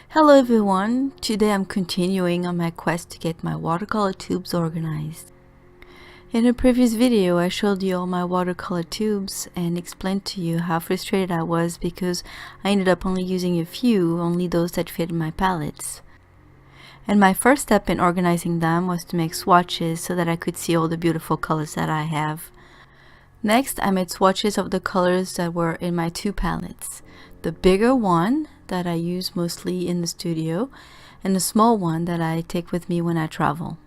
Hello everyone, today I'm continuing on my quest to get my watercolor tubes organized. In a previous video I showed you all my watercolor tubes and explained to you how frustrated I was because I ended up only using a few, only those that fit in my palettes. And my first step in organizing them was to make swatches so that I could see all the beautiful colors that I have. Next, I made swatches of the colors that were in my two palettes. The bigger one that I use mostly in the studio, and the small one that I take with me when I travel.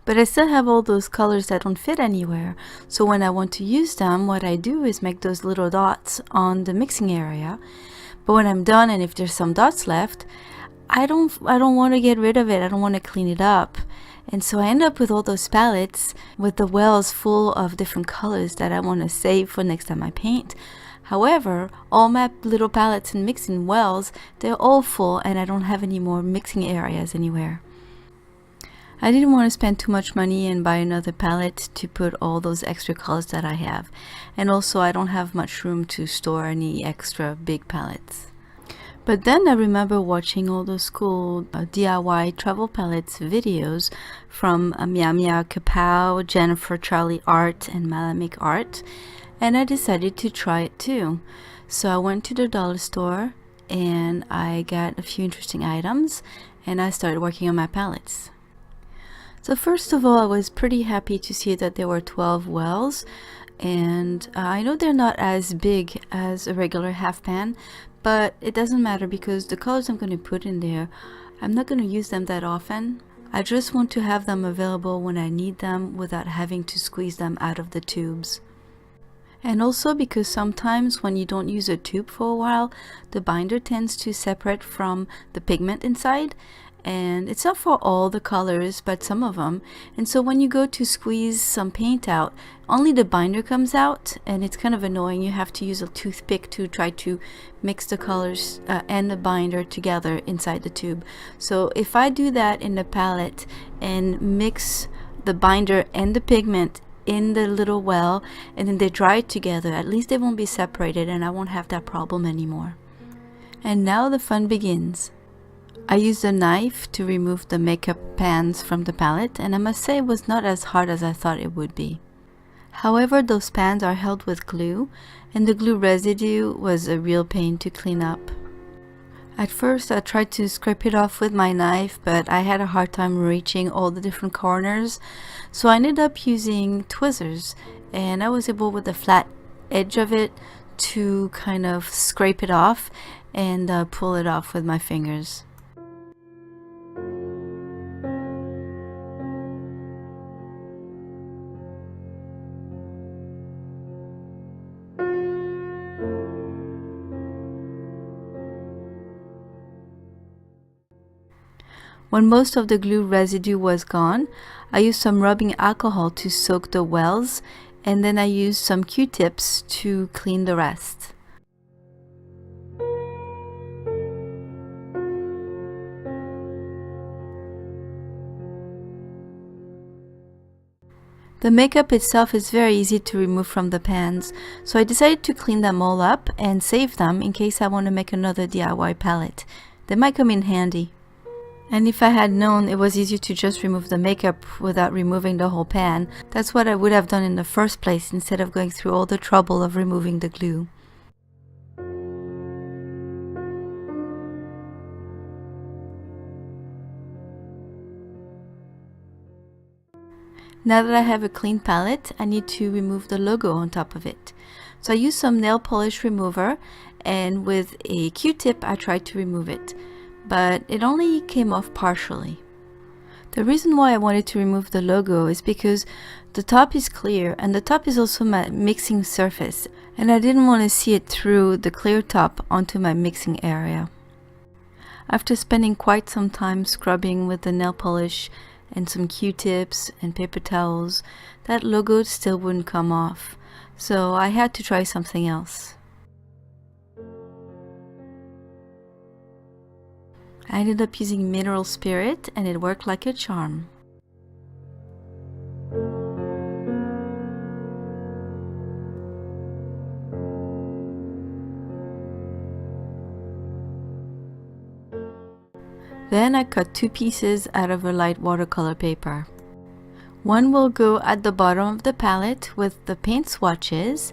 But I still have all those colors that don't fit anywhere, so when I want to use them, what I do is make those little dots on the mixing area. But when I'm done and if there's some dots left, I don't want to get rid of it. I don't want to clean it up. And so I end up with all those palettes with the wells full of different colors that I want to save for next time I paint. However, all my little palettes and mixing wells, they're all full and I don't have any more mixing areas anywhere. I didn't want to spend too much money and buy another palette to put all those extra colors that I have. And also I don't have much room to store any extra big palettes. But then I remember watching all those cool DIY travel palettes videos from Mia Kapow, Jennifer Charlie Art, and Malamic Art, and I decided to try it too. So I went to the dollar store and I got a few interesting items and I started working on my palettes. So first of all, I was pretty happy to see that there were 12 wells, and I know they're not as big as a regular half pan, but it doesn't matter because the colors I'm going to put in there, I'm not going to use them that often. I just want to have them available when I need them without having to squeeze them out of the tubes. And also because sometimes when you don't use a tube for a while, the binder tends to separate from the pigment inside. And it's not for all the colors, but some of them. And so when you go to squeeze some paint out, only the binder comes out, and it's kind of annoying. You have to use a toothpick to try to mix the colors and the binder together inside the tube. So if I do that in the palette and mix the binder and the pigment in the little well, and then they dry it together, at least they won't be separated and I won't have that problem anymore. And now the fun begins. I used a knife to remove the makeup pans from the palette, and I must say it was not as hard as I thought it would be. However, those pans are held with glue, and the glue residue was a real pain to clean up. At first I tried to scrape it off with my knife, but I had a hard time reaching all the different corners, so I ended up using tweezers, and I was able with the flat edge of it to kind of scrape it off and pull it off with my fingers. When most of the glue residue was gone, I used some rubbing alcohol to soak the wells, and then I used some Q-tips to clean the rest. The makeup itself is very easy to remove from the pans, so I decided to clean them all up and save them in case I want to make another DIY palette. They might come in handy. And if I had known it was easier to just remove the makeup without removing the whole pan, that's what I would have done in the first place instead of going through all the trouble of removing the glue. Now that I have a clean palette, I need to remove the logo on top of it. So I used some nail polish remover, and with a Q-tip I tried to remove it, but it only came off partially. The reason why I wanted to remove the logo is because the top is clear and the top is also my mixing surface, and I didn't want to see it through the clear top onto my mixing area. After spending quite some time scrubbing with the nail polish and some Q-tips and paper towels, that logo still wouldn't come off, so I had to try something else. I ended up using mineral spirit and it worked like a charm. Then I cut two pieces out of a light watercolor paper. One will go at the bottom of the palette with the paint swatches,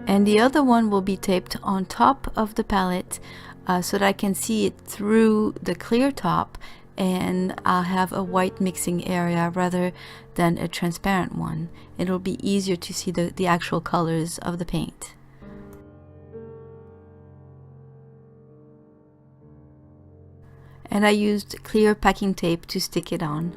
and the other one will be taped on top of the palette so that I can see it through the clear top, and I'll have a white mixing area rather than a transparent one. It'll be easier to see the actual colors of the paint. And I used clear packing tape to stick it on.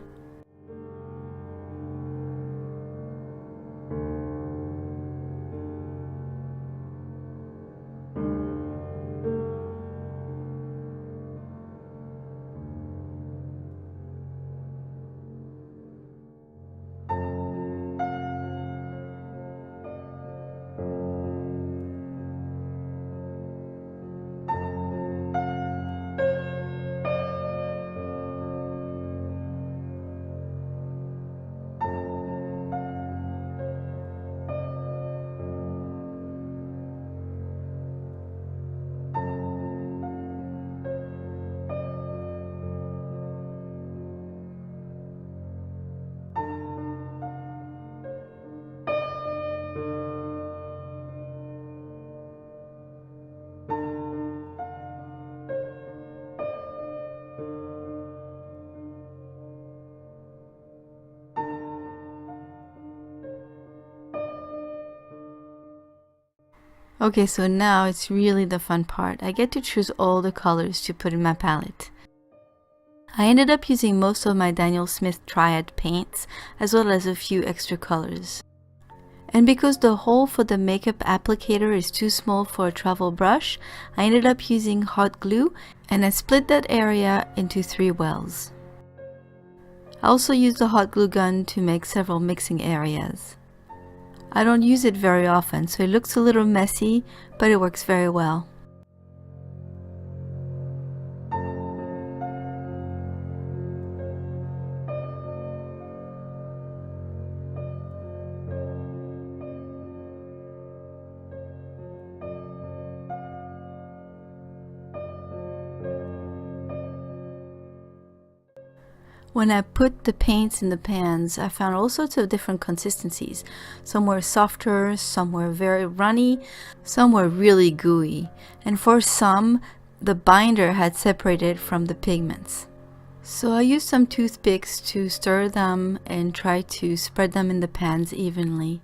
Okay, so now it's really the fun part. I get to choose all the colors to put in my palette. I ended up using most of my Daniel Smith Triad paints, as well as a few extra colors. And because the hole for the makeup applicator is too small for a travel brush, I ended up using hot glue, and I split that area into 3 wells. I also used the hot glue gun to make several mixing areas. I don't use it very often, so it looks a little messy, but it works very well. When I put the paints in the pans, I found all sorts of different consistencies. Some were softer, some were very runny, some were really gooey, and for some, the binder had separated from the pigments. So I used some toothpicks to stir them and try to spread them in the pans evenly.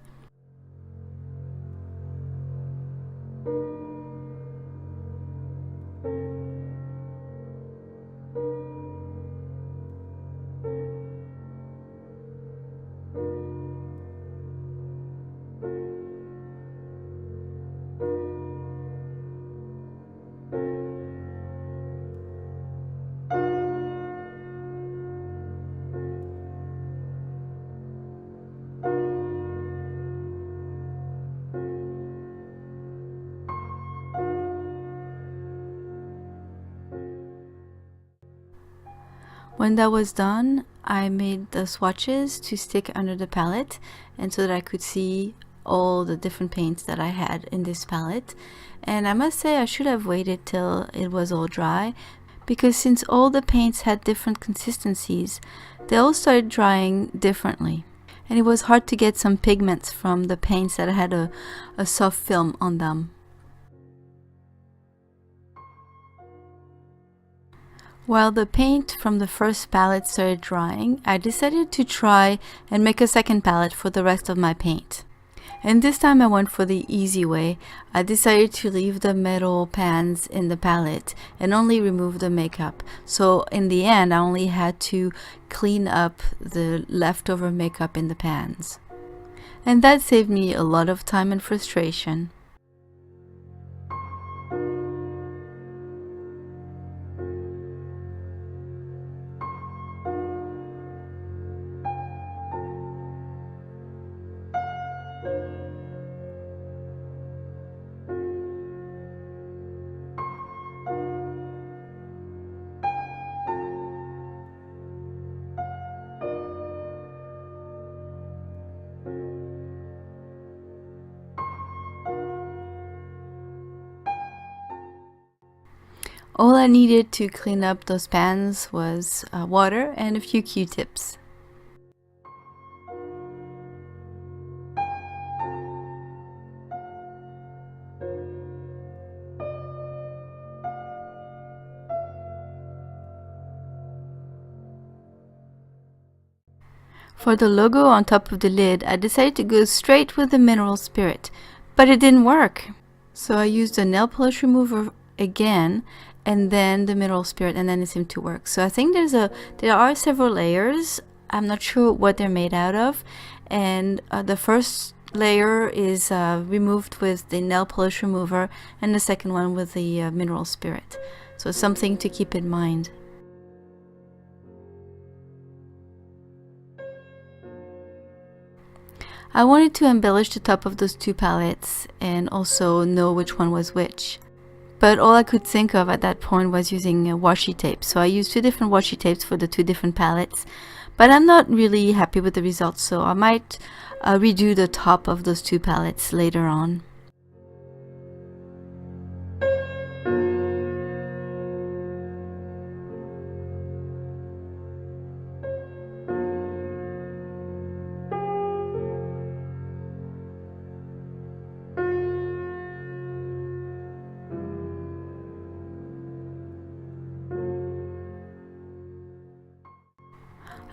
When that was done, I made the swatches to stick under the palette, and so that I could see all the different paints that I had in this palette. And I must say I should have waited till it was all dry, because since all the paints had different consistencies, they all started drying differently. And it was hard to get some pigments from the paints that had a soft film on them. While the paint from the first palette started drying, I decided to try and make a second palette for the rest of my paint. And this time I went for the easy way. I decided to leave the metal pans in the palette and only remove the makeup. So in the end, I only had to clean up the leftover makeup in the pans. And that saved me a lot of time and frustration. All I needed to clean up those pans was water and a few Q-tips. For the logo on top of the lid, I decided to go straight with the mineral spirit, but it didn't work. So I used the nail polish remover again, and then the mineral spirit, and then it seemed to work. So I think there are several layers. I'm not sure what they're made out of, and the first layer is removed with the nail polish remover, and the second one with the mineral spirit. So something to keep in mind. I wanted to embellish the top of those two palettes and also know which one was which. But all I could think of at that point was using washi tape. So I used two different washi tapes for the two different palettes. But I'm not really happy with the results, so I might redo the top of those two palettes later on.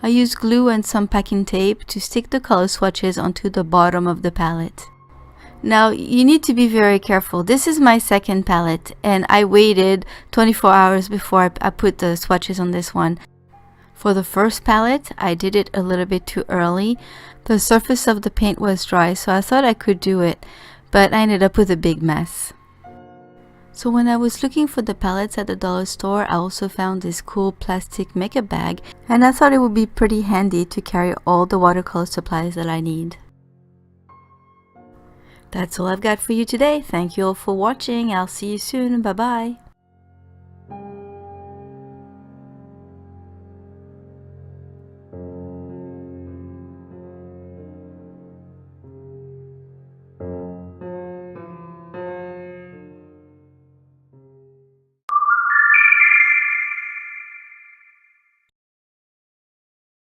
I used glue and some packing tape to stick the color swatches onto the bottom of the palette. Now you need to be very careful. This is my second palette and I waited 24 hours before I put the swatches on this one. For the first palette, I did it a little bit too early. The surface of the paint was dry, so I thought I could do it, but I ended up with a big mess. So when I was looking for the palettes at the dollar store, I also found this cool plastic makeup bag, and I thought it would be pretty handy to carry all the watercolor supplies that I need. That's all I've got for you today. Thank you all for watching. I'll see you soon. Bye bye.